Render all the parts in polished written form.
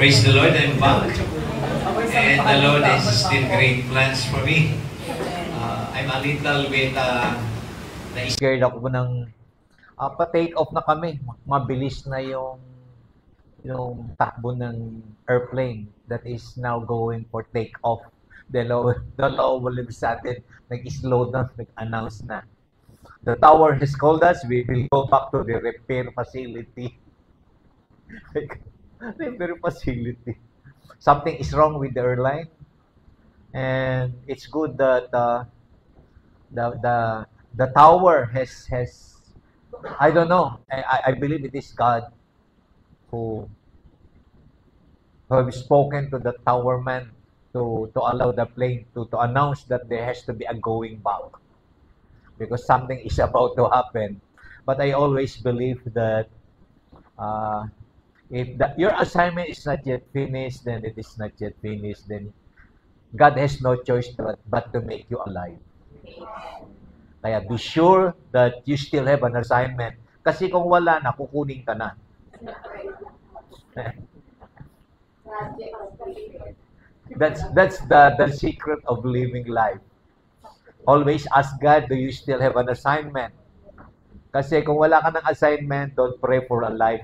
Praise the Lord, I'm back. And the Lord has still great plans for me. I'm a little bit na-scared ako ng pa-take off na kami. Mabilis na yung takbo ng airplane that is now going for take off. The law will sa atin, nag-slow down, nag-announce na. The tower has called us, we will go back to the repair facility. Repair facility. Something is wrong with the airline, and it's good that the tower has I don't know. I believe it is God who have spoken to the tower man to allow the plane to announce that there has to be a going back because something is about to happen. But I always believe that if your assignment is not yet finished, then it is not yet finished. Then God has no choice but to make you alive. Kaya be sure that you still have an assignment. Kasi kung wala na, kukunin ka na. That's the secret of living life. Always ask God, do you still have an assignment? Kasi kung wala ka ng assignment, don't pray for a life.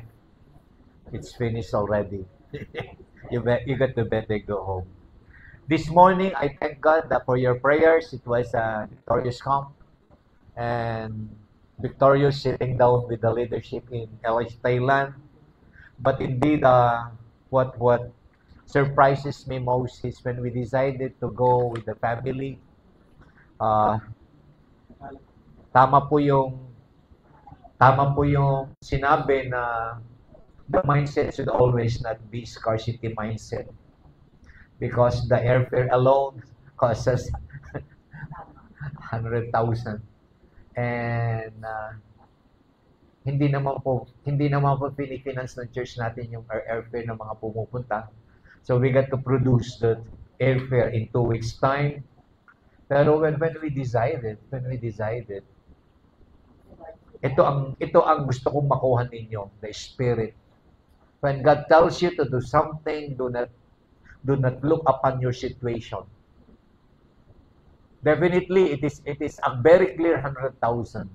It's finished already. You got to better go home. This morning, I thank God for your prayers. It was a victorious camp. And victorious sitting down with the leadership in LH, Thailand. But indeed, what surprises me most is when we decided to go with the family. Tama po yung sinabi na the mindset should always not be scarcity mindset because the airfare alone costs us 100,000 and hindi naman po finifinance ng church natin yung airfare ng mga pumupunta. So we got to produce the airfare in 2 weeks time. Pero when we decided, ito ang gusto kong makuha ninyo, the spirit. When God tells you to do something, do not look upon your situation. Definitely, it is a very clear 100,000,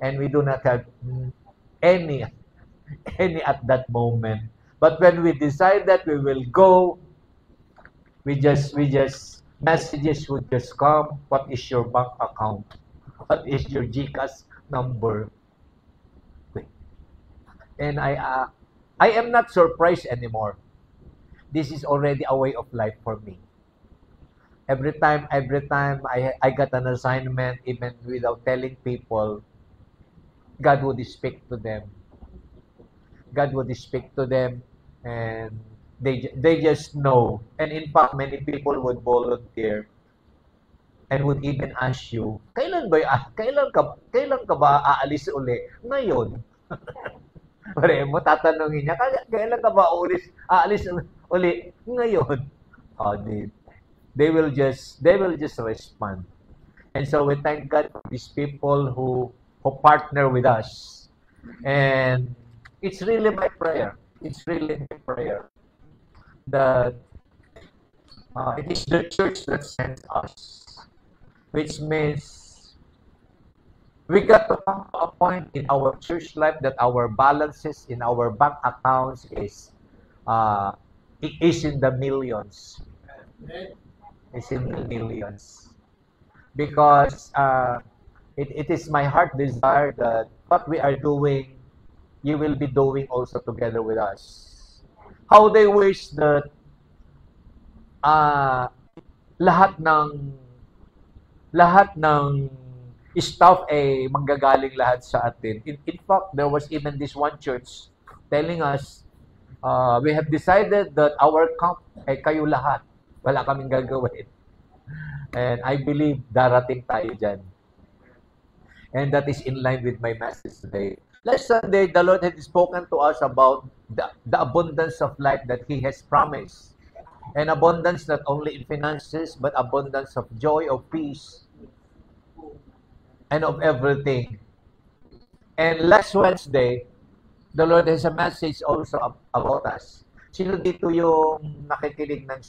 and we do not have any at that moment. But when we decide that we will go, we just messages would just come. What is your bank account? What is your GCash number? And I am not surprised anymore. This is already a way of life for me. Every time I got an assignment, even without telling people, God would speak to them. God would speak to them, and they just know. And in fact, many people would volunteer and would even ask you, kailan ka ba aalis uli? Ngayon. Pare mo, tatanungin niya, kailan ka ba aalis uli? Ngayon. They will just respond. And so we thank God for these people who partner with us. And it's really my prayer. That it is the church that sent us. Which means we got to come to a point in our church life that our balances in our bank accounts is in the millions. It's in the millions. Because it is my heart desire that what we are doing, you will be doing also together with us. How they wish that lahat ng staff ay manggagaling lahat sa atin. In fact, there was even this one church telling us, we have decided that our camp ay kayo lahat. Wala kaming gagawin. And I believe darating tayo dyan. And that is in line with my message today. Last Sunday, the Lord had spoken to us about the abundance of life that He has promised. And abundance not only in finances, but abundance of joy, of peace, and of everything. And last Wednesday, the Lord has a message also about us. Sino dito yung nakikinig ng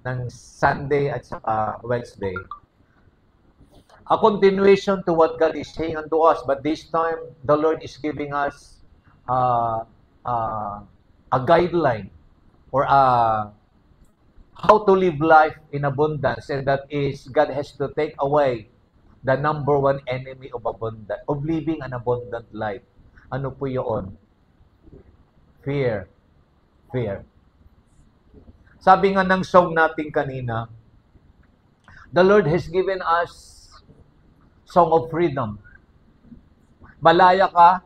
ng Sunday at saka Wednesday? A continuation to what God is saying unto us, but this time the Lord is giving us uh, uh, a guideline or how to live life in abundance, and that is God has to take away the number one enemy of living an abundant life. Ano po yun? Fear. Fear. Sabi nga ng song natin kanina, the Lord has given us song of freedom. Malaya ka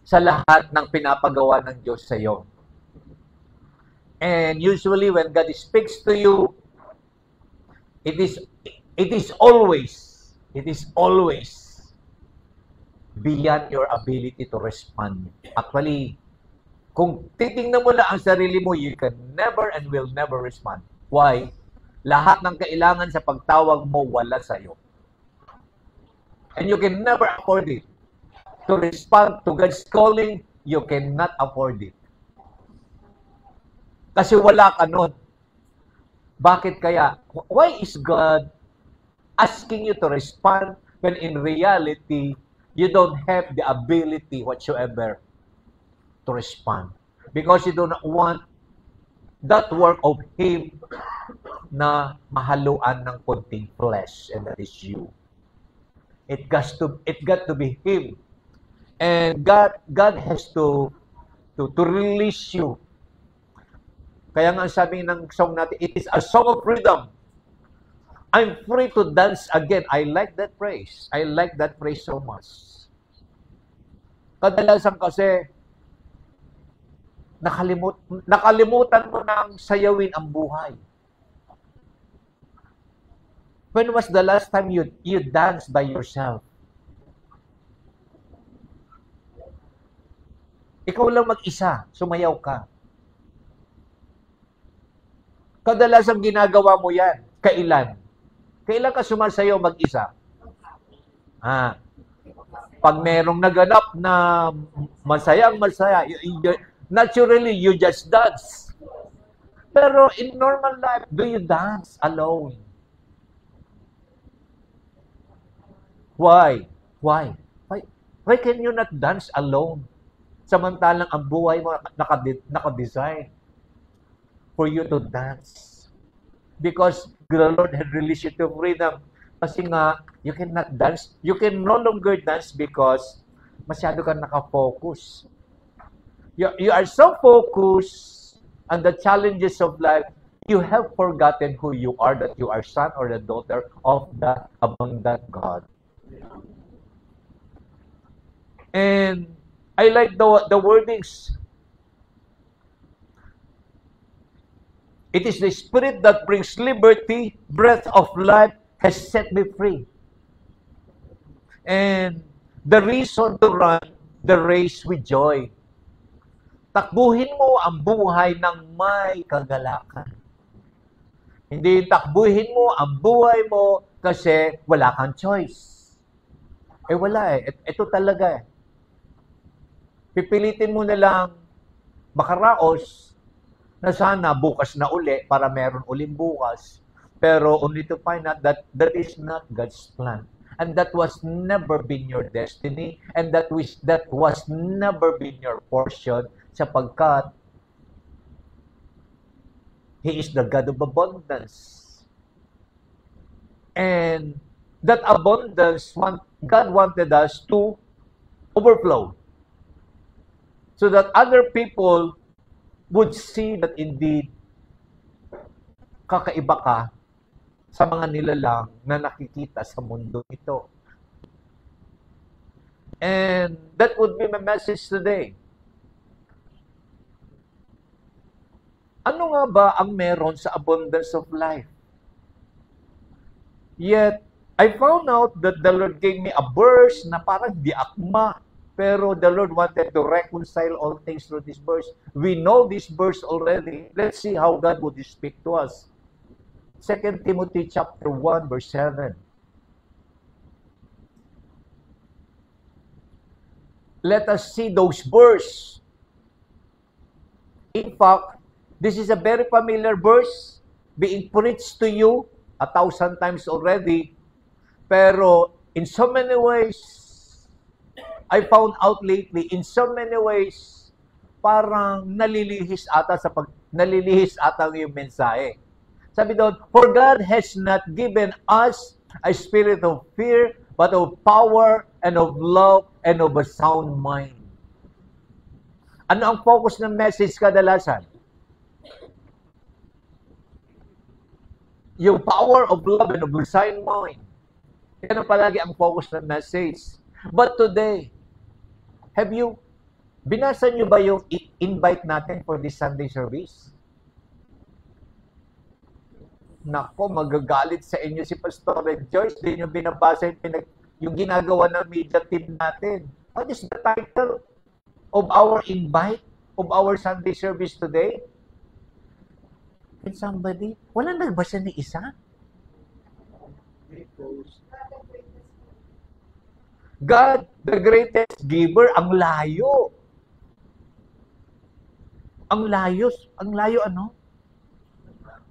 sa lahat ng pinapagawa ng Diyos sa iyo. And usually when God speaks to you, it is always beyond your ability to respond. Actually, kung titingnan mo na ang sarili mo, you can never and will never respond. Why? Lahat ng kailangan sa pagtawag mo, wala sa iyo. And you can never afford it. To respond to God's calling, you cannot afford it. Kasi wala ka nun. Bakit kaya? Why is God asking you to respond when in reality, you don't have the ability whatsoever to respond? Because you do not want that work of Him na mahaluan ng konting flesh, and that is you. It got to be Him. And God has to release you. Kaya nga sabi ng song natin, it is a song of freedom. I'm free to dance again. I like that praise. I like that praise so much. Kadalasan kasi, nakalimutan mo nang sayawin ang buhay. When was the last time you danced by yourself? Ikaw lang mag-isa, sumayaw ka. Kadalasang ginagawa mo yan. Kailan? Kailan ka sumasayaw mag-isa? Pag merong naganap na masaya, naturally, you just dance. Pero in normal life, do you dance alone? Why? Why can you not dance alone? Samantalang ang buhay mo nakadesign for you to dance. Because the Lord had released you to freedom. Kasi nga, you cannot dance. You can no longer dance because masyado ka nakafocus. You are so focused on the challenges of life, you have forgotten who you are, that you are son or the daughter of the abundant God. And I like the wordings. It is the Spirit that brings liberty, breath of life has set me free. And the reason to run the race with joy. Takbuhin mo ang buhay ng may kagalakan. Hindi takbuhin mo ang buhay mo kasi wala kang choice. Wala eh. Ito talaga eh. Pipilitin mo na lang makaraos na sana bukas na uli para meron uling bukas. Pero only to find out that is not God's plan. And that was never been your destiny. And that was never been your portion sapagkat He is the God of abundance. And that abundance, God wanted us to overflow. So that other people would see that indeed kakaiba ka sa mga nilalang na nakikita sa mundo ito. And that would be my message today. Ano nga ba ang meron sa abundance of life? Yet, I found out that the Lord gave me a verse na parang di akma. Pero the Lord wanted to reconcile all things through this verse. We know this verse already. Let's see how God would speak to us. 2 Timothy chapter 1, verse 7. Let us see those verses In fact, this is a very familiar verse being preached to you 1,000 times already. Pero in so many ways, I found out lately, in so many ways, parang nalilihis ata yung mensahe. Sabi doon, for God has not given us a spirit of fear, but of power and of love and of a sound mind. Ano ang focus ng message kadalasan? Yung power of love and of a sound mind. Yan ang palagi ang focus ng message. But today, binasa nyo ba yung invite natin for this Sunday service? Nako, magagalit sa inyo si Pastor Joyce. Di nyo binabasa yung ginagawa ng media team natin. What is the title of our invite, of our Sunday service today? Can somebody? Wala nagbasa ni isa? God, the greatest giver, ang layo. Ang layo ano?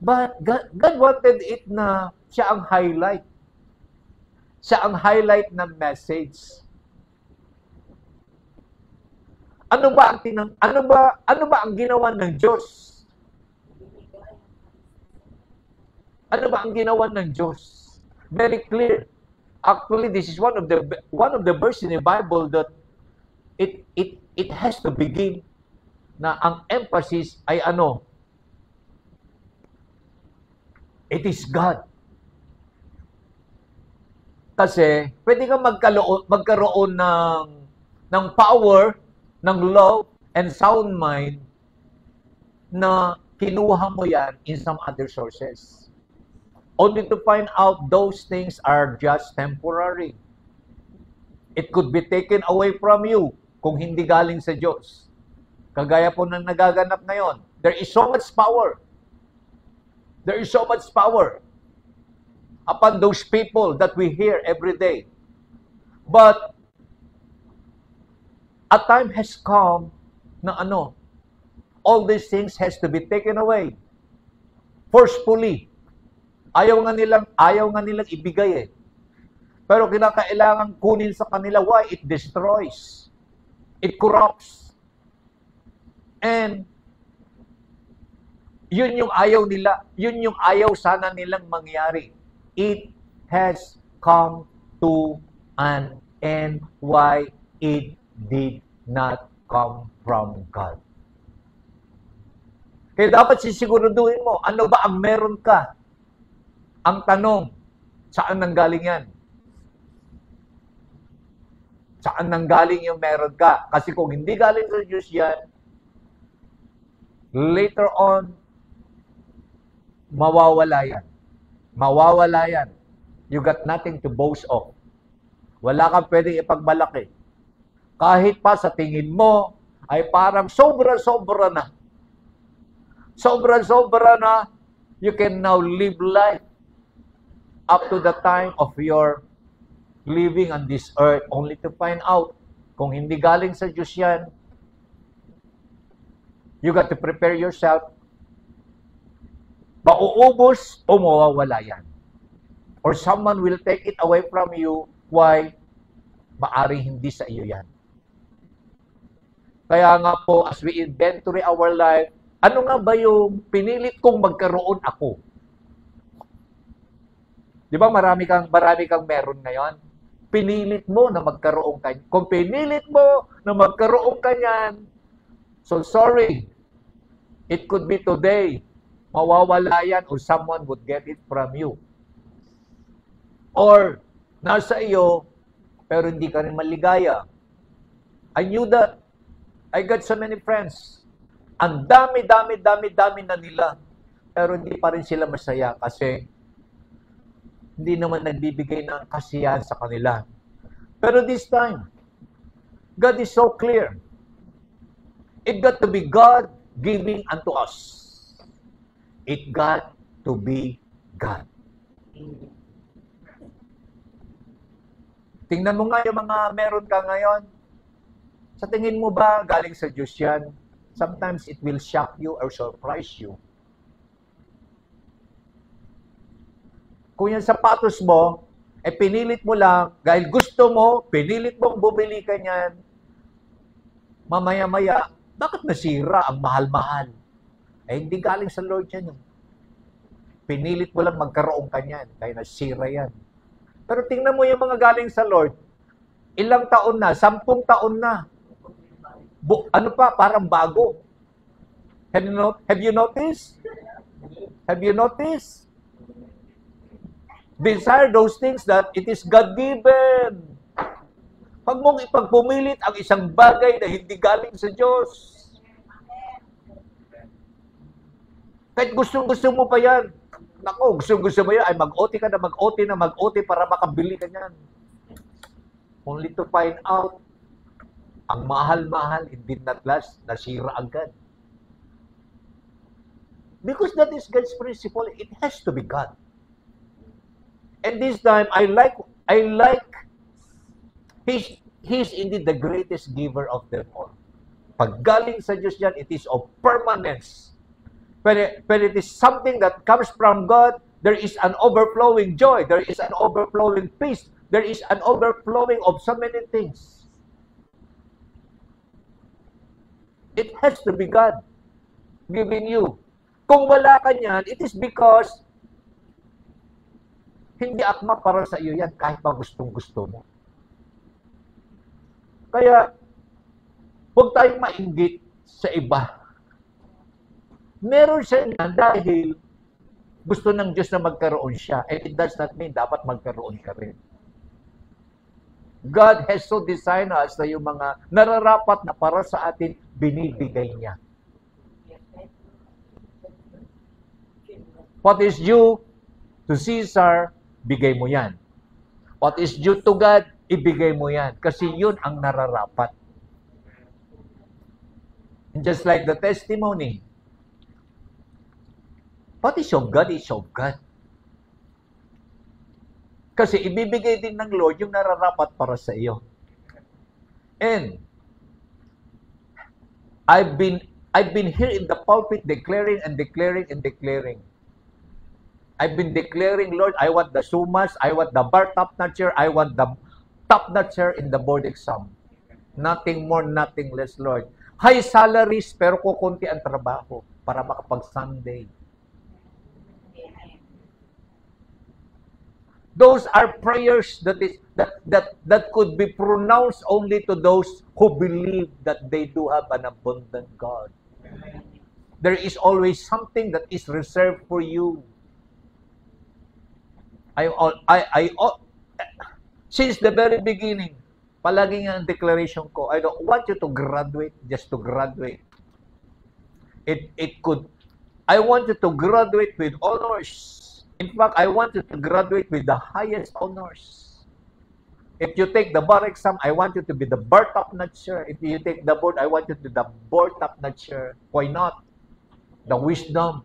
But God wanted it na siya ang highlight. Siya ang highlight ng message. Ano ba ang ginawa ng Diyos? Ano ba ang ginawa ng Diyos? Very clear. Actually, this is one of the verses in the Bible that it has to begin na ang emphasis ay ano? It is God. Kasi pwede kang magkaroon ng power, ng love, and sound mind na kinuha mo yan in some other sources. Only to find out those things are just temporary. It could be taken away from you kung hindi galing sa Diyos. Kagaya po ng nagaganap ngayon. There is so much power. There is so much power upon those people that we hear every day. But a time has come na all these things has to be taken away. Forcefully. Ayaw nga nilang ibigay eh. Pero kinakailangan kunin sa kanila. Why? It destroys. It corrupts. And yun yung ayaw nila. Yun yung ayaw sana nilang mangyari. It has come to an end. Why? It did not come from God. Kaya dapat sisiguraduhin mo, ano ba ang meron ka? Ang tanong, saan nanggaling yan? Saan nanggaling yung meron ka? Kasi kung hindi galing sa Diyos yan, later on, mawawala yan. Mawawala yan. You got nothing to boast of. Wala kang pwedeng ipagmalaki. Kahit pa sa tingin mo, ay parang sobra-sobra na. Sobra-sobra na, you can now live life up to the time of your living on this earth, only to find out, kung hindi galing sa Diyos yan, you got to prepare yourself. Mauubos o mawawala yan. Or someone will take it away from you. Why? Maaring hindi sa iyo yan. Kaya nga po, as we inventory our life, ano nga ba yung pinilit kong magkaroon ako? Di ba marami kang meron ngayon? Pinilit mo na magkaroon ka. Kung pinilit mo na magkaroon ka niyan, so sorry, it could be today, mawawala yan or someone would get it from you. Or, nasa iyo, pero hindi ka rin maligaya. I knew that. I got so many friends. Ang dami na nila. Pero hindi pa rin sila masaya kasi hindi naman nagbibigay ng kasiyahan sa kanila. Pero this time, God is so clear. It got to be God giving unto us. It got to be God. Tingnan mo nga yung mga meron ka ngayon. Sa tingin mo ba galing sa Diyos yan? Sometimes it will shock you or surprise you. Kung yung sapatos mo, pinilit mo lang, dahil gusto mo, pinilit mong bumili ka niyan, mamaya-maya, bakit nasira ang mahal-mahal? Hindi galing sa Lord yan. Pinilit mo lang magkaroon ka niyan, kaya nasira yan. Pero tingnan mo yung mga galing sa Lord, ilang taon na, 10 taon na. Ano pa, parang bago. Have you noticed? Have you noticed? Desire those things that it is God-given. Pag mong ipagpumilit ang isang bagay na hindi galing sa Diyos. Kahit gustong-gusto mo pa yan. Nako, gustong-gusto mo yan, ay mag-OT ka na mag-OT para makabili ka niyan. Only to find out, ang mahal-mahal, it did not last, nasira agad. Because that is God's principle, it has to be God. And this time, I like, He's indeed the greatest giver of them all. Pag galing sa Diyos yan, it is of permanence. When it is something that comes from God, there is an overflowing joy, there is an overflowing peace, there is an overflowing of so many things. It has to be God giving you. Kung wala ka niyan, it is because hindi akma para sa iyo yan kahit pa gustong-gusto mo. Kaya, huwag tayong mainggit sa iba. Meron siya niyan dahil gusto ng Diyos na magkaroon siya. And it does not mean dapat magkaroon ka rin. God has so designed us na yung mga nararapat na para sa atin, binibigay niya. What is due to Caesar, bigay mo yan. What is due to God, ibigay mo yan. Kasi yun ang nararapat. And just like the testimony, what is of God is of God. Kasi ibibigay din ng Lord yung nararapat para sa iyo. And I've been here in the pulpit declaring and declaring and declaring. I've been declaring, Lord, I want the SUMAS, I want the bar top-notcher, I want the top-notcher in the board exam. Nothing more, nothing less, Lord. High salaries, pero kukunti ang trabaho para makapag-Sunday. Those are prayers that could be pronounced only to those who believe that they do have an abundant God. There is always something that is reserved for you. Since the very beginning, palagi nga ang declaration ko, I don't want you to graduate just to graduate. I want you to graduate with honors. In fact, I want you to graduate with the highest honors. If you take the bar exam, I want you to be the bar top-notcher. If you take the board, I want you to be the board top-notcher. Why not? The wisdom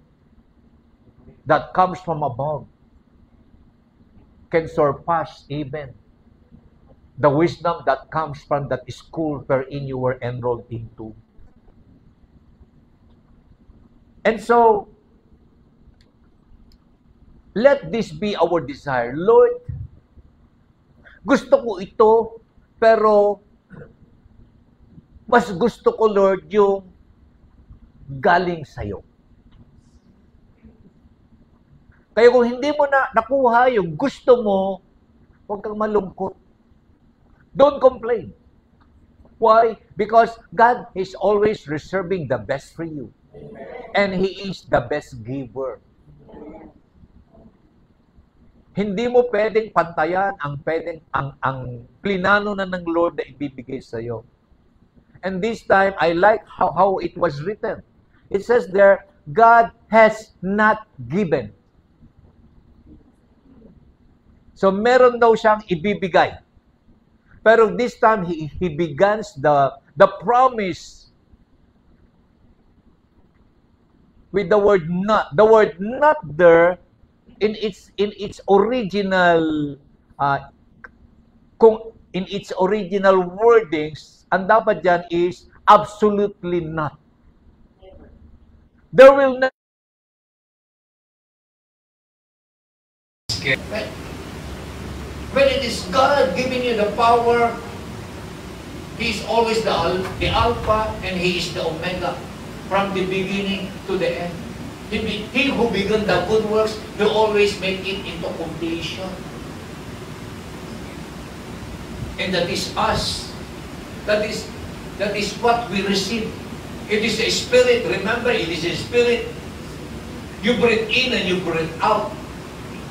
that comes from above can surpass even the wisdom that comes from that school wherein you were enrolled into. And so, let this be our desire. Lord, gusto ko ito, pero mas gusto ko, Lord, yung galing sa'yo. Kaya kung hindi mo na nakuha yung gusto mo, huwag kang malungkot. Don't complain. Why? Because God is always reserving the best for you. And He is the best giver. Hindi mo pwedeng pantayan ang plinano na ng Lord na ibibigay sa iyo. And this time, I like how it was written. It says there, God has not given. So meron daw siyang ibibigay. Pero this time, he begins the promise with the word not. The word not there, in its original in its original wordings, ang dapat diyan is absolutely not. There will not when it is God giving you the power, He is always the Alpha and He is the Omega, from the beginning to the end. He who began the good works will always make it into completion. And that is us. That is what we receive. It is the Spirit. Remember, it is the Spirit. You breathe in and you breathe out.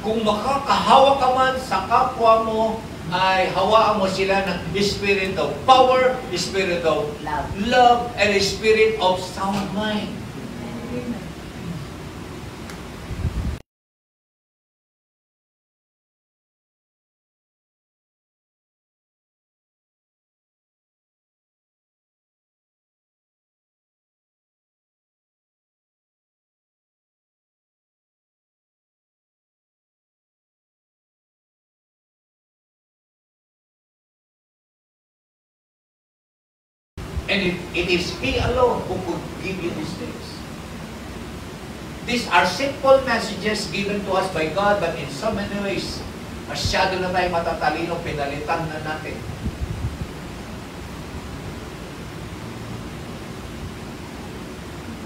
Kung makakahawa ka man sa kapwa mo, ay hawaan mo sila ng spirit of power, spirit of love, and a spirit of sound mind. And it is He alone who could give you these things. These are simple messages given to us by God, but in so many ways, masyado na tayo matatalino, pinalitan na natin.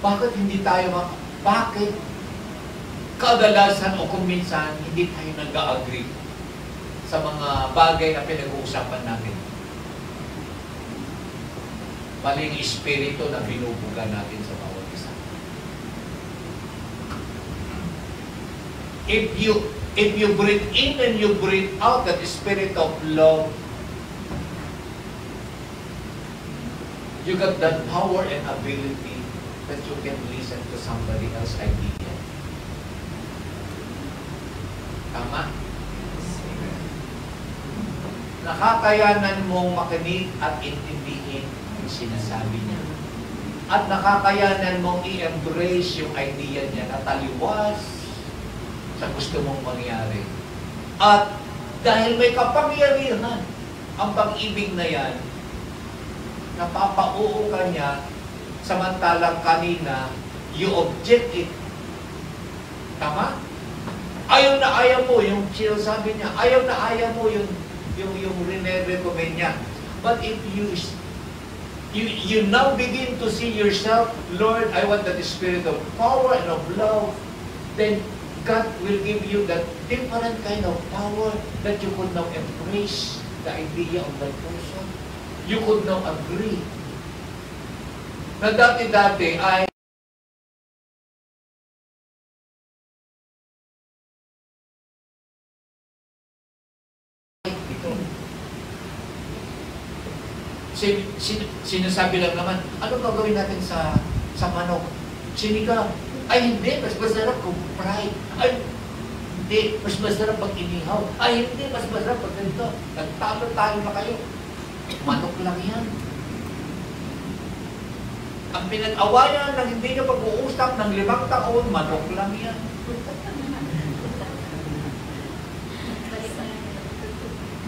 Bakit hindi tayo bakit kadalasan o kung minsan hindi tayo nag-agree sa mga bagay na pinag-uusapan natin? Maling espiritu na binubuga natin sa bawat isa. If you breathe in and you breathe out that spirit of love, you got that power and ability that you can listen to somebody else's idea. Tama? Nakakayanan mong makinig at intindihin sinasabi niya. At nakakayanan mong i-embrace yung idea niya na taliwas sa gusto mong mangyari. At dahil may kapangyarihan, ang pag-ibig na yan, napapauo ka niya, samantalang kanina, you object it. Tama? Ayaw na ayaw mo, yung chill sabi niya, ayaw na ayaw mo yung rene-recommend niya. But if you now begin to see yourself, Lord, I want that spirit of power and of love, then God will give you that different kind of power that you could now embrace the idea of that person. You could now agree. Na dati-dati ay sinasabi lang naman, ano gagawin natin sa manok? Sinigang. Ay hindi, mas masarap kung fried. Ay hindi, mas masarap pag inihaw. Ay hindi, mas masarap pag ganito. Nagtalo-talo na kayo. Manok lang yan. Ang pinag-awayan ng hindi nyo pag-uusap ng 5 taon, manok lang yan.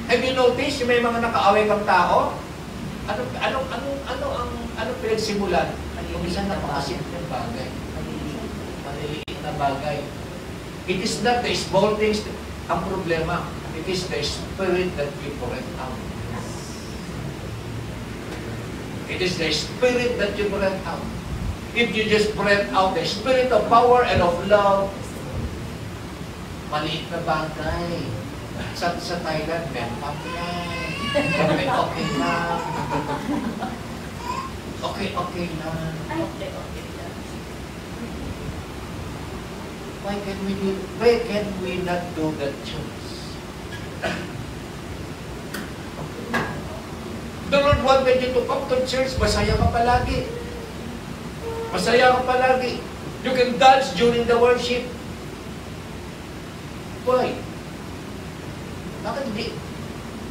Have you noticed yung may mga nakaaway kang tao? Ano pinagsimulan? Yung isang napakasimpleng bagay. Maliliit na bagay. It is not the small things ang problema. It is the spirit that we breathe out. It is the spirit that you breathe out. If you just breathe out the spirit of power and of love, maliit na bagay. Sa Thailand, may pampay. Okay lang. Okay lang. Why can we not do that choice? The Lord wanted you to come to church, masaya ka palagi. Masaya ka palagi. You can dance during the worship. Why?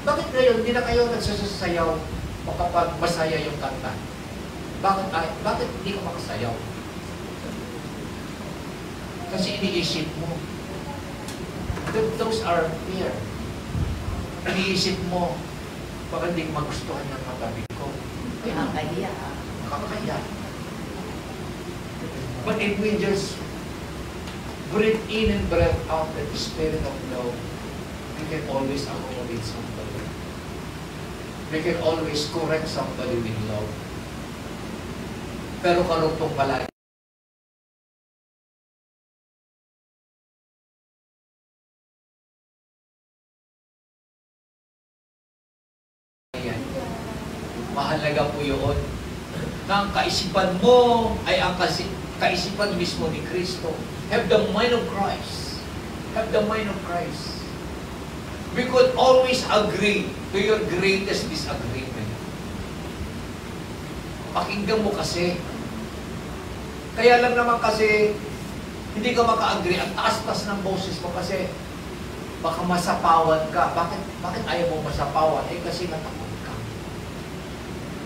Bakit ngayon hindi na kayo nagsasayaw o kapag masaya yung kanta? Bakit hindi ka makasayaw? Kasi iniisip mo. Those are fear. Iniisip mo, baka hindi magustuhan ng katabi ko. Nakakaya. Nakakaya. But if we just breathe in and breathe out the spirit of love, we can always accommodate somebody. We can always correct somebody with love. Pero karugtong pala, mahalaga po yun. Na ang kaisipan mo ay ang kaisipan mismo ni Kristo. Have the mind of Christ. Have the mind of Christ. We could always agree to your greatest disagreement. Pakinggan mo kasi. Kaya lang naman kasi, hindi ka maka-agree. Ang taas-taas ng boses mo kasi baka masapawan ka. Bakit ayaw mo masapawan? Eh kasi natakot ka.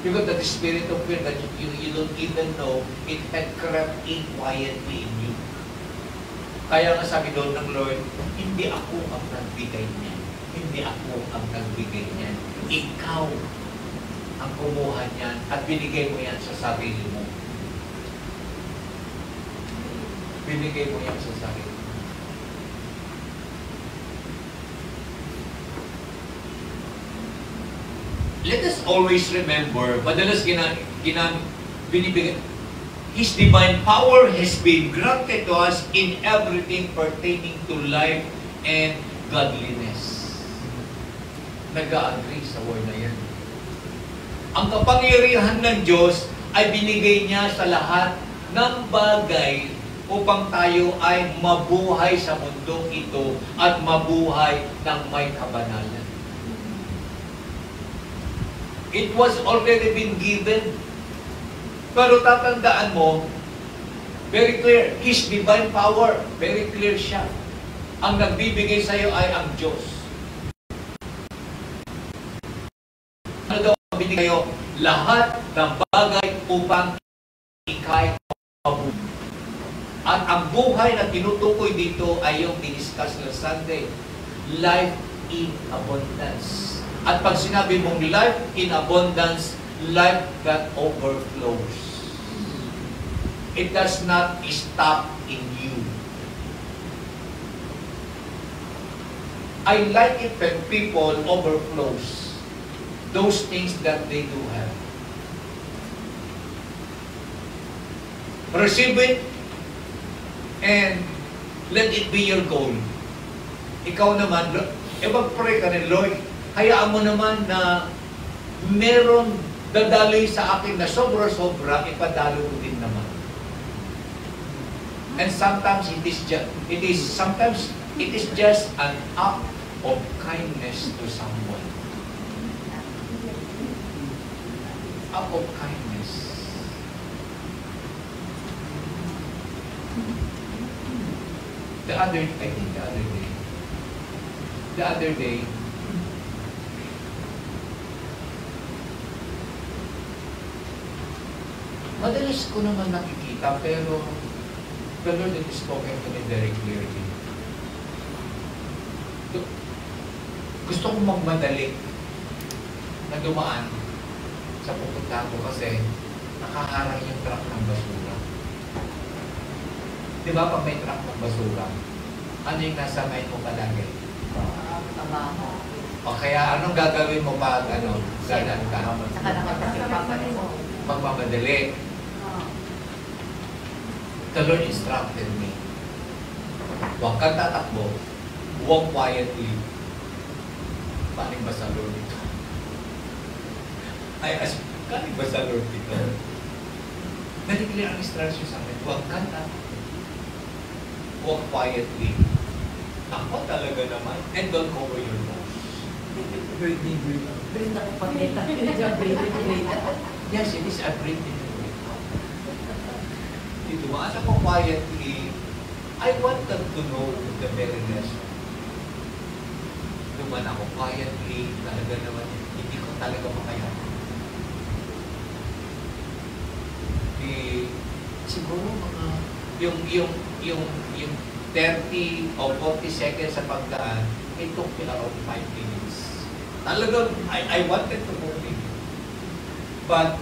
Because the spirit of fear that you don't even know, it had crept in quietly in you. Kaya nga sabi doon ng Lord, hindi ako ang nagbigay niyan. Hindi ako ang nagbigay niyan. Ikaw ang kumuha niyan at binigay mo yan sa sarili mo. Binigay mo yan sa sarili mo. Let us always remember, madalas binibigay, His divine power has been granted to us in everything pertaining to life and godliness. Nag-a-agree sa word na yan. Ang kapangyarihan ng Diyos ay binigay niya sa lahat ng bagay upang tayo ay mabuhay sa mundong ito at mabuhay ng may kabanalan. It was already been given. Pero tatandaan mo, very clear, His divine power, very clear siya. Ang nagbibigay sa iyo ay ang Diyos. Ano daw ang binigay sa'yo? Lahat ng bagay upang ikay mabuhay. At ang buhay na tinutukoy dito ay yung diniscuss na Sunday, life in abundance. At pag sinabi mong life in abundance, life that overflows. It does not stop in you. I like it when people overflows those things that they do have. Receive it and let it be your goal. Ikaw naman, mag-pray ka rin, Lord, hayaan mo naman na meron dadaloy sa akin na sobra-sobra, ipadalo ko din naman. And sometimes it is just an act of kindness to someone. Act of kindness. The other day, madalas ko naman nakikita, pero the Lord has spoken to me very clearly. Gusto kong magmadali na dumaan sa pupuntahan ko kasi nakaharang yung truck ng basura. Di ba pag may truck ng basura, ano yung nasa mind mo palagi? O kaya anong gagawin mo pag ganan ka? Magmamadali. The Lord instructed me. Huwag kang tatakbo. Walk quietly. Paling ba sa Lord ito? I ask, paling ba sa Lord ito? Nag-declare ang instruction sa akin. Huwag kang tatakbo. Walk quietly. Ako talaga naman. And don't cover your nose. Yes, it is a breathing. Dito, maasa ko quietly, I want them to know the very lesson. Duman ako quietly, talaga naman, hindi ko talaga makaya. Siguro mga, yung 30 o 40 seconds sa pagdaan, it took me around 5 minutes. Talagang, I wanted to move it. But,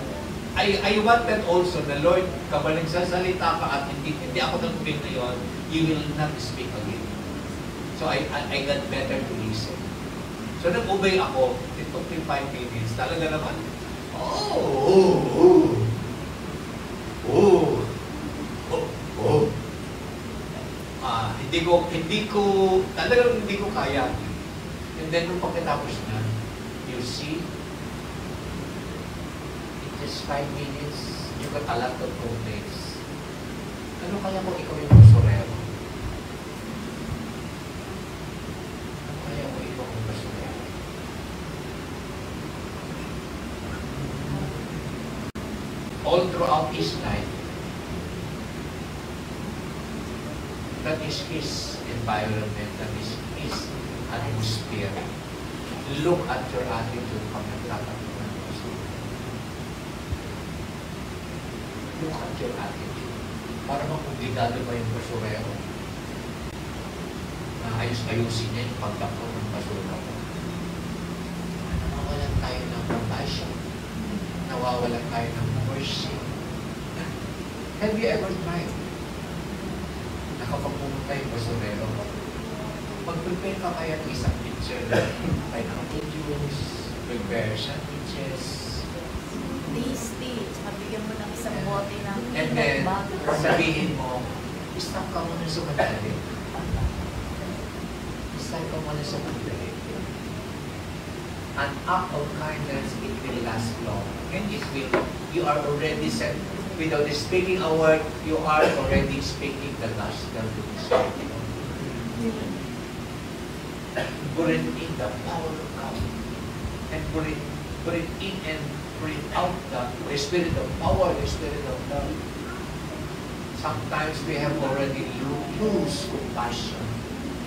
I wanted also na Lord, kapag nagsasalita ka at hindi ako nag-pray ngayon, you will not speak again. So I got better to listen. So nag-obey ako. It took me 5 minutes. Talaga naman, talagang hindi ko kaya. And then, nung pagkatapos na, you see, in just 5 minutes, you got a lot of complaints. Ano kaya kung ikaw yung basurero? Ano kaya kung ikaw yung basurero? All throughout his life, that is his environment, that is his atmosphere. Look at your attitude pag nagtatanong ng basurero. Look at your attitude. Para makubligado ba yung basurero? Na ayusin niya yung pagdako ng basura ko. Nawawalan tayo ng compassion. Nawawalan tayo ng mercy. Have you ever tried? Kapag pumunta yung basurero, mag-prepare ka kaya ng isang picture na pineapple juice, prepare sandwiches. Tasty. Mabigyan mo ng isang bote ng And then, sabihin mo, stop ka muna sa madali. Stop ka muna sa madali. An act of kindness, it will last long. And it will, you are already set. Without speaking a word, you are already speaking the gospel to this world. Breathe in the power of God. And breathe in and breathe out the spirit of power, the spirit of love. Sometimes we have already lose compassion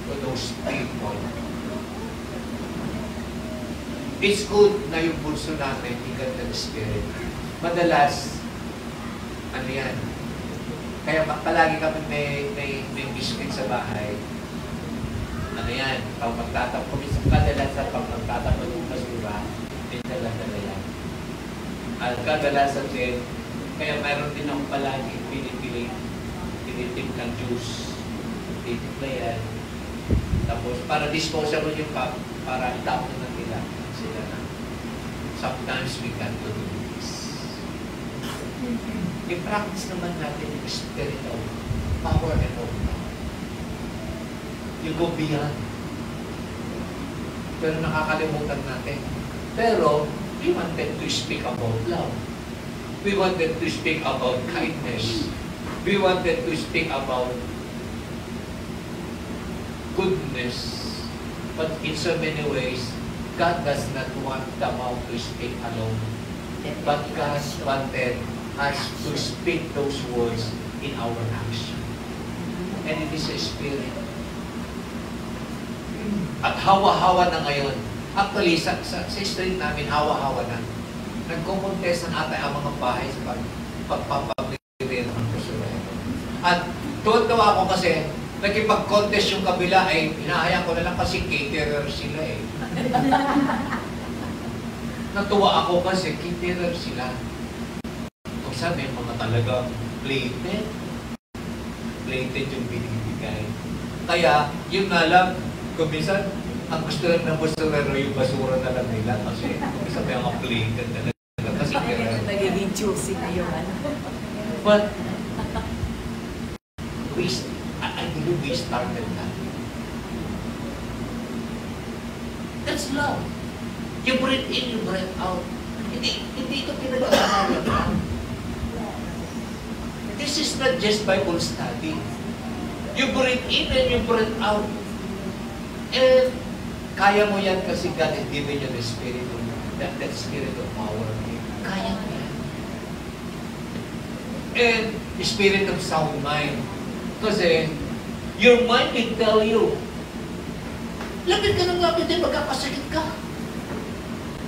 for those people. It's good na yung bulso natin, ikat ng spirit. Madalas, ano yan? Kaya palagi kami may biscuit sa bahay. Ano yan? Pag magtatapon, kadalasan pag magtatapon ng basura, may dala-dala yan. At kadalasan din, kaya mayroon din ako palagi pinitim ng juice. Titimpla yan. Tapos, para disposable yung cup, para itapon na nila sila na. Sometimes we can't do this. I-practice naman natin yung spirit of power and of love. You go beyond. Pero nakakalimutan natin. Pero, we wanted to speak about love. We wanted to speak about kindness. We wanted to speak about goodness. But in so many ways, God does not want the mouth to speak alone. But God wanted us to speak those words in our action. And it is a spirit. At hawa-hawa na ngayon. Actually, sa street namin, hawa-hawa na. Nagkukontest na ata ang mga bahay sa pagpapagririn ng basurero. At tuwa ako kasi, nakipag-contest yung kabila ay hinahayaan ko na lang kasi caterer sila eh. Natuwa ako kasi caterer sila. Kung sabi, mga talagang plated yung binibigay. Kaya, yun na lang, kung minsan, ang gusto lang ng basurero yung basura na lang nila kasi kung minsan may mga plated na lang. Kasi nagiging juicy na yung ano. But, I believe we started that. That's love. You breathe in, you breathe out. Hindi ito pinag-aaralan. This is not just Bible study. You breathe in and you breathe out. And kaya mo yan kasi God has given you the spirit of that spirit of power. Kaya mo yan. And the spirit of sound mind. Kasi your mind will tell you, lapit ka ng lapit din, magkakasakit ka.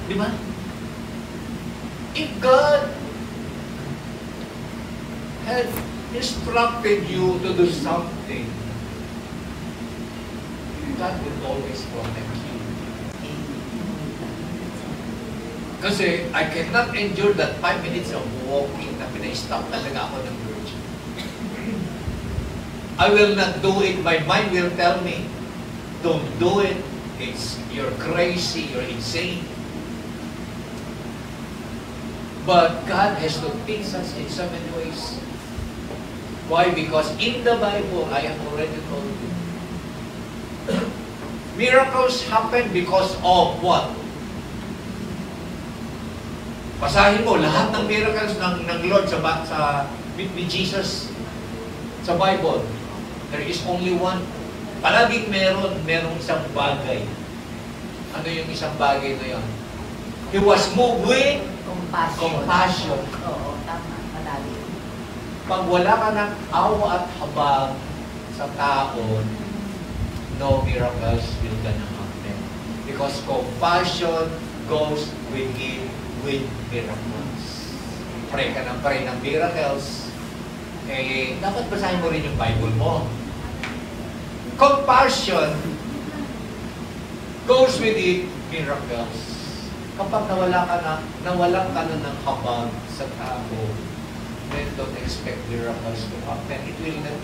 Di ba? If God had instructed you to do something, God will always protect you. Kasi I cannot endure that 5 minutes of walking na pinay-stop talaga ako ng virgin. I will not do it. My mind will tell me, don't do it. You're crazy, you're insane. But God has to teach us in so many ways. Why? Because in the Bible, I have already told you, miracles happen because of what? Basahin mo, lahat ng miracles ng Lord with Jesus sa Bible. There is only one. Palaging merong isang bagay. Ano yung isang bagay na yun? He was moved with compassion. Oo, tama. Palagi. Pag wala ka ng awa at habag sa tao, no miracles will gonna happen. Because compassion goes with miracles. Pray ka ng miracles. Dapat basahin mo rin yung Bible mo. Compassion goes with miracles. Kapag nawalan ka na ng habag sa tao, then don't expect miracles to happen. It will not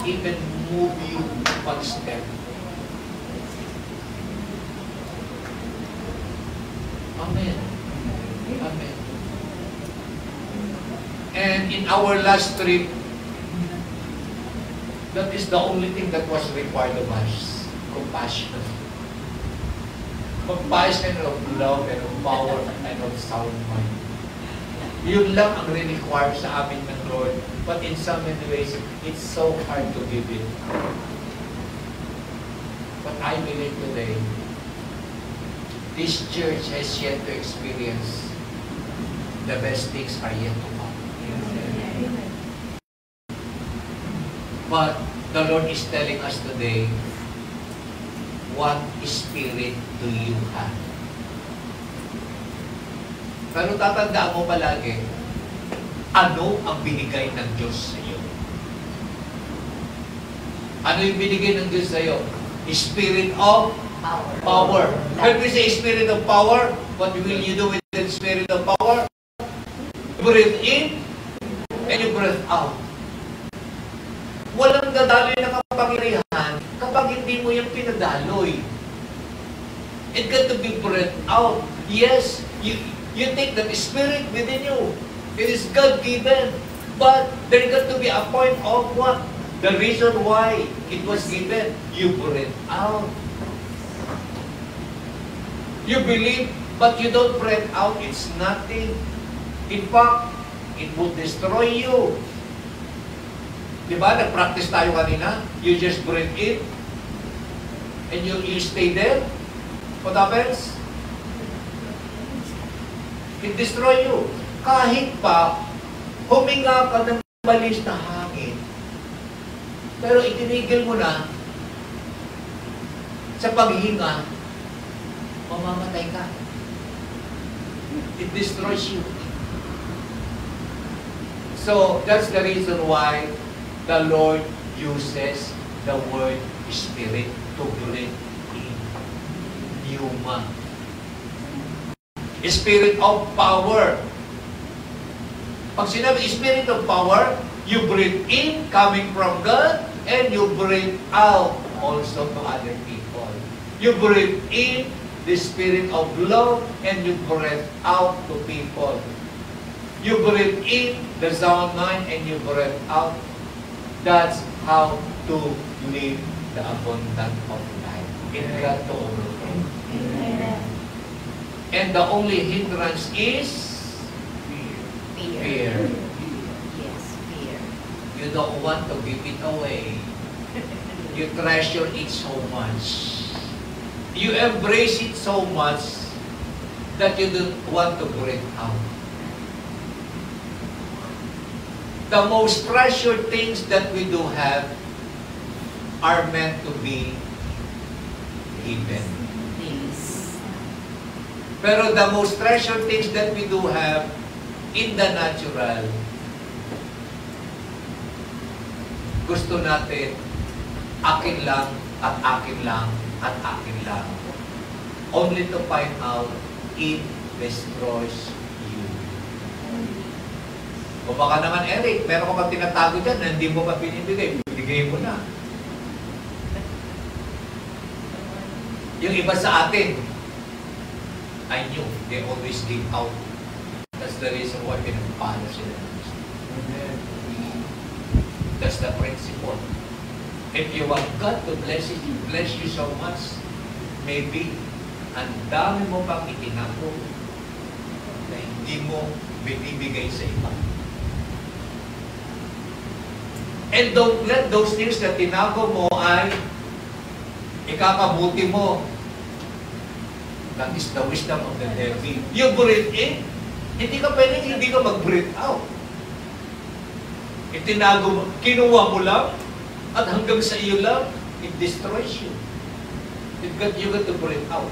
even move you one step. Amen. Amen. And in our last trip, that is the only thing that was required of us. Compassion. Compassion of love and of power and of sound mind. Yun lang ang require sa amin ng Lord. But in so many ways, it's so hard to give it. But I believe today, this church has yet to experience the best things are yet to come. But the Lord is telling us today, what spirit do you have? Pero tatandaan mo palagi, ano ang binigay ng Diyos sa iyo? Ano yung binigay ng Diyos sa iyo? Spirit of power. When we say spirit of power, what will you do with the spirit of power? You breathe in and you breathe out. Walang dadaloy na kapangyarihan kapag hindi mo yung pinadaloy. It got to be breathed out. Yes, you take that spirit within you. It is God-given. But there got to be a point of what? The reason why it was given. You breathe out. You believe, but you don't breathe out. It's nothing. In fact, it will destroy you. Diba? Nag-practice tayo kanina. You just breathe in and you stay there. What happens? It destroy you. Kahit pa, huminga ka ng malis na hangin, pero itinigil mo na, sa paghinga, mamamatay ka. It destroys you. So, that's the reason why the Lord uses the word Spirit to breathe in. Pneuma. Spirit of power. Pag sinabi Spirit of power, you breathe in, coming from God, and you breathe out also to other people. You breathe in the Spirit of love, and you breathe out to people. You breathe in the sound mind, and you breathe out. That's how to live the abundant of life. It got to overflow. And the only hindrance is fear. Yes, fear. You don't want to give it away. You treasure it so much. You embrace it so much that you don't want to breathe out. The most treasured things that we do have are meant to be given. Please. Pero the most treasured things that we do have in the natural, gusto natin, akin lang, at akin lang, at akin lang. only to find out it destroys you. O baka naman, Eric, meron ka pa tinatago dyan na hindi mo pa binibigay. Binigay mo na. Yung iba sa atin, I knew, they always give out. That's the reason why pinagpano sila. That's the principle. If you want God to bless you so much, maybe, ang dami mo pang itinago na hindi mo binibigay sa iba. And don't let those things na tinago mo ay ikakabuti mo. That is the wisdom of the devil. You breathe in, hindi ka pwedeng hindi ka mag-breathe out. Itinago mo, kinuha mo lang, at hanggang sa iyo lang, it destroys you. You got to breathe out.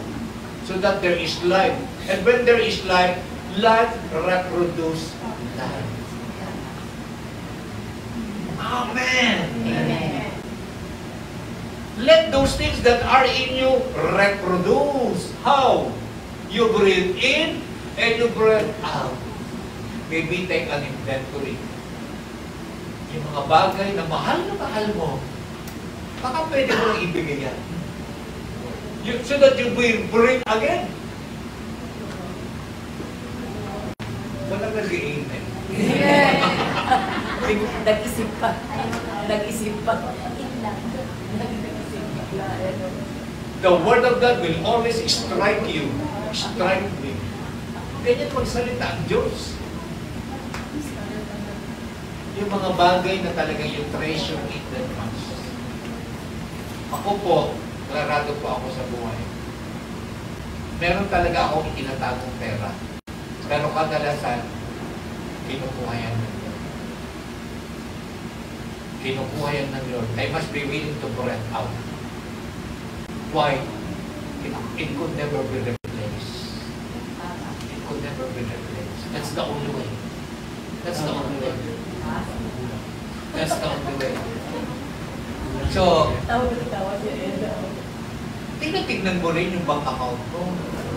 So that there is life. And when there is life, life reproduces life. Amen. Amen. Let those things that are in you reproduce. How? You breathe in and you breathe out. Maybe take an inventory. Yung mga bagay na mahal mo, baka pwede mo lang ibigay yan. So that you will bring again. Walang nag-i-amen. Nag-isip pa. Nag-isip pa. The Word of God will always strike you. Strike me. Ganyan magsalita ang Diyos. Yung mga bagay na talagang yung treasure in the much. Ako po, klarado po ako sa buhay. Meron talaga akong itinatagong pera. Pero kadalasan, kinukuha yan ng Lord. Kinukuha yan ng Lord. I must be willing to breath out. Why? It could never be replaced. It could never be replaced. That's the only way. That's the only way. That's the only way. So, tignan mo rin yung bank account mo.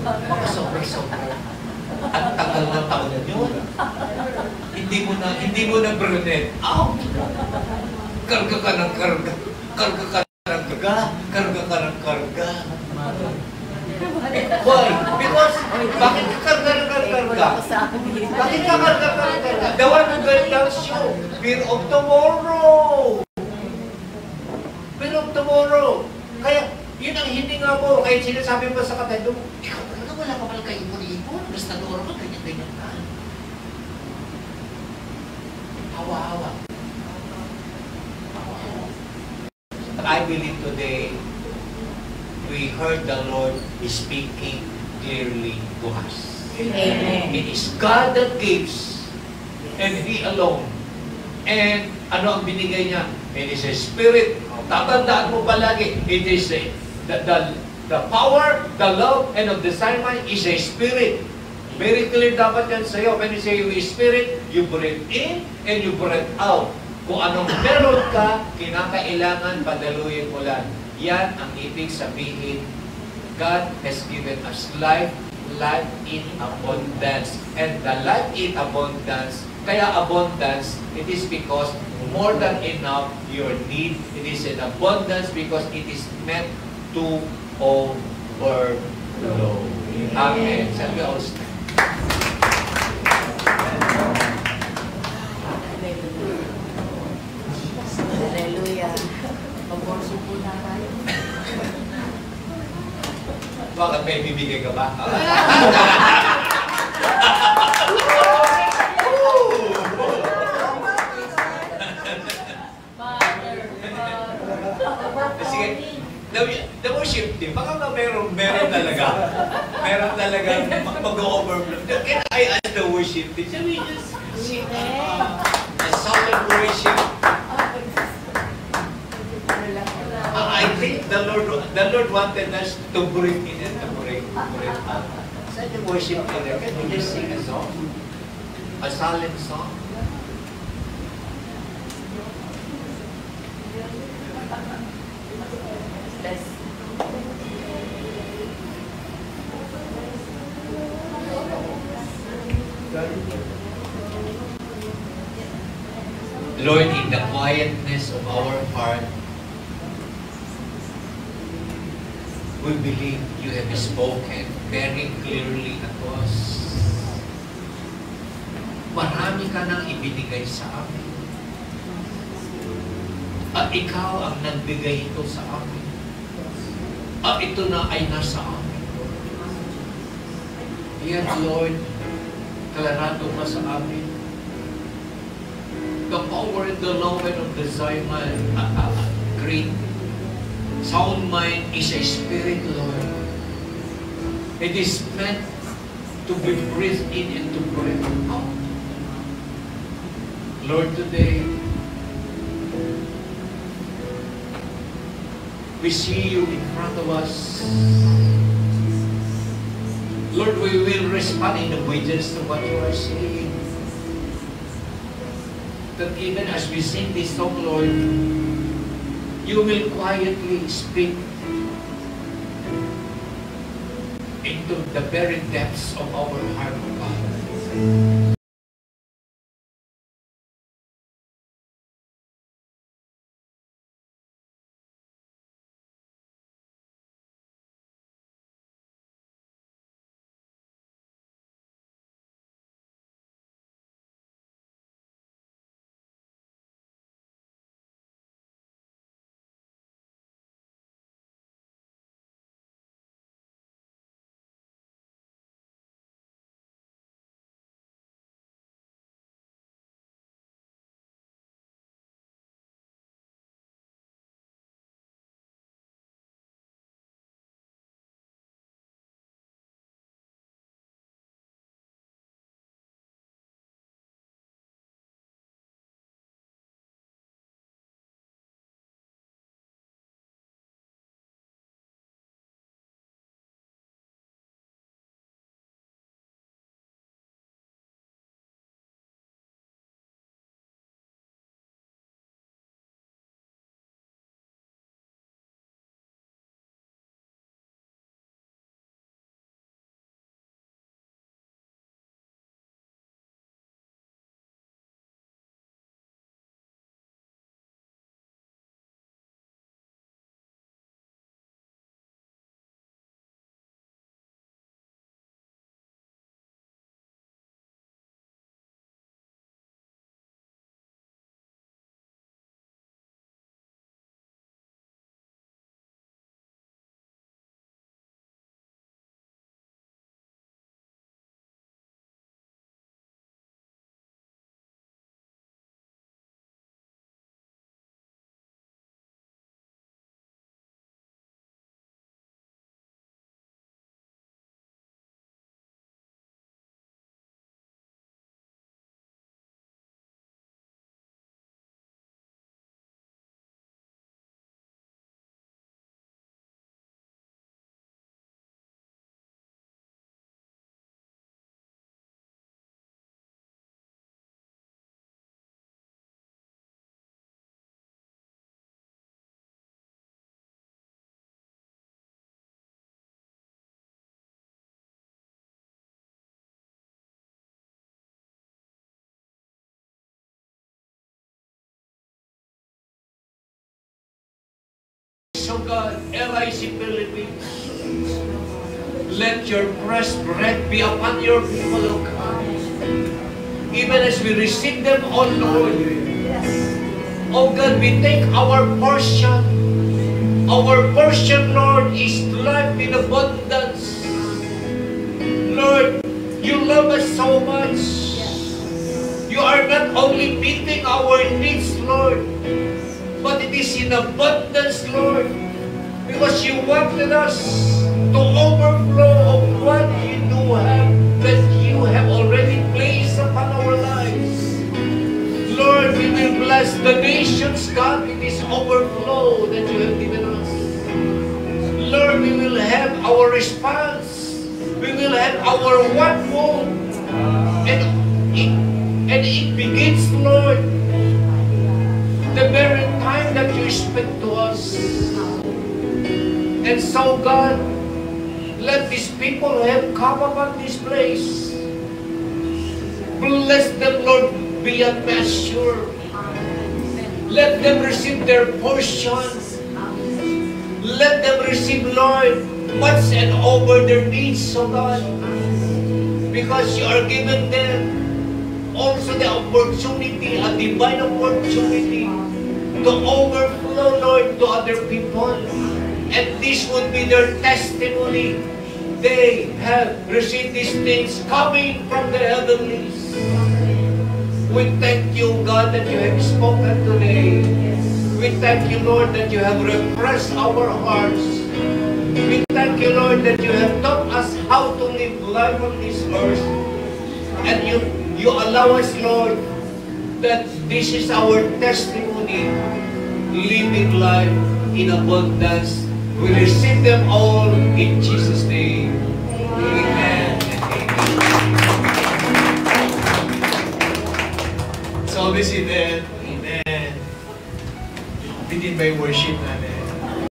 Baka sobra-sobra. Ang tagal na taon yun. Hindi mo na brunet out. Karga ka ng karga. Karga ka ng karga. Karga ka ng karga. Why? Because, bakit ka karga ng karga? Bakit ka karga ng karga? The one who God tells you, fear of tomorrow. Fear of tomorrow. Kaya, yun ang hindi nga mo. Kahit sinasabi mo sa katalo, ikaw talaga wala pa pala kayo ipon. Basta doon ka, ganyan-ganyan ka. Hawa-hawa. I believe today, we heard the Lord speaking clearly to us. Amen. It is God that gives, and He alone. And ano ang binigay niya? It is a spirit. Tatandaan mo palagi, it is the power, the love, and of the discernment is a spirit. Very clear dapat yan sa'yo. When you say you spirit, you breathe in and you breathe out. Kung anong meron ka, kinakailangan padaluyin mo lang. Yan ang ibig sabihin. God has given us life, life in abundance. And the life in abundance, kaya abundance, it is because more than enough your need. It is an abundance because it is meant to overflow. Amen. Shall we all stand? Hallelujah. Pag-worship po na tayo. Bakit may bibigay ka ba? Sige, the worship team, baka meron talaga. Meron talaga mag-overflow. Can I ask the worship team? Shall we just sing a solemn worship? I think the Lord wanted us to breathe in and to breathe out. Sa the worship leader, can we just sing a song? A solemn song? Bless. Lord, in the quietness of our heart, we believe you have spoken very clearly to us. Marami ka nang ibinigay sa amin. At ikaw ang nagbigay ito sa amin. At ito na ay nasa amin. Yet, Lord, klarado ka sa amin. The power and the love of the Zion, great sound mind is a spirit, Lord. It is meant to be breathed in and to breathe out. Lord, today, we see you in front of us. Lord, we will respond in obedience to what you are saying. That even as we sing this song, Lord, you will quietly speak into the very depths of our heart, God. So God, LIC Philippines, let your fresh breath be upon your people, O God. Even as we receive them, O Lord. O God, we take our portion. Our portion, Lord, is life in abundance. Lord, you love us so much. You are not only meeting our needs, Lord, but it is in abundance, Lord, because you wanted us to overflow of what you do have, that you have already placed upon our lives. Lord, we will bless the nations, God, in this overflow that you have given us. Lord, we will have our response. We will have our one move. And it begins, Lord, the very time that you speak to us. And so, God, let these people who have come upon this place, bless them, Lord, beyond measure. Let them receive their portion. Let them receive, Lord, much and over their needs, O God. Because you are giving them also the opportunity, a divine opportunity to overflow, Lord, to other people. And this would be their testimony. They have received these things coming from the heavenlies. We thank you, God, that you have spoken today. We thank you, Lord, that you have refreshed our hearts. We thank you, Lord, that you have taught us how to live life on this earth. And you allow us, Lord, that this is our testimony, living life in abundance. We receive them all in Jesus' name. Amen. So this is it. Amen. Begin by worship namin.